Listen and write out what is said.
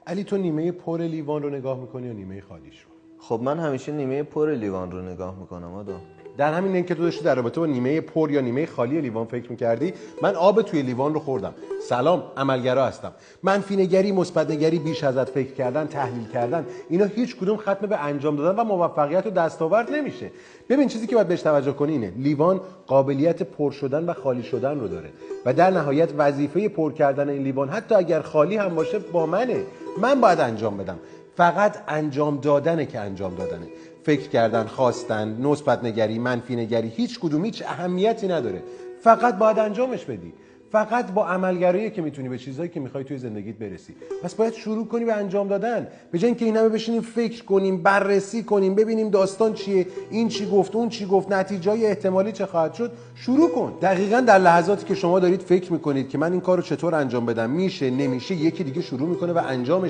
علی تو نیمه پر لیوان رو نگاه میکنی یا نیمه خالیش رو؟ خب من همیشه نیمه پر لیوان رو نگاه میکنم آدم. در همین این که تو داشتی در رابطه با نیمه پر یا نیمه خالی لیوان فکر میکردی، من آب توی لیوان رو خوردم. سلام، عملگرا هستم. منفی نگری، مثبت نگری، بیش ازت فکر کردن، تحلیل کردن، اینا هیچ کدوم ختم به انجام دادن و موفقیت و دستاورد نمیشه. ببین چیزی که باید بهش توجه کنی اینه، لیوان قابلیت پر شدن و خالی شدن رو داره و در نهایت وظیفه پر کردن این لیوان حتی اگر خالی هم باشه با منه. من باید انجام بدم. فقط انجام دادنه که انجام دادنه. فکر کردن، خواستن، مثبت نگری، منفی نگری، هیچ کدوم هیچ اهمیتی نداره. فقط باید انجامش بدی. فقط با عملگرایی که میتونی به چیزایی که میخوای توی زندگیت برسی. پس باید شروع کنی به انجام دادن. به جای اینکه این همه بشینیم فکر کنیم، بررسی کنیم، ببینیم داستان چیه، این چی گفت، اون چی گفت، نتیجه احتمالی چه خواهد شد، شروع کن. دقیقاً در لحظاتی که شما دارید فکر میکنید که من این کارو چطور انجام بدم، میشه، نمیشه، یکی دیگه شروع میکنه و انجامش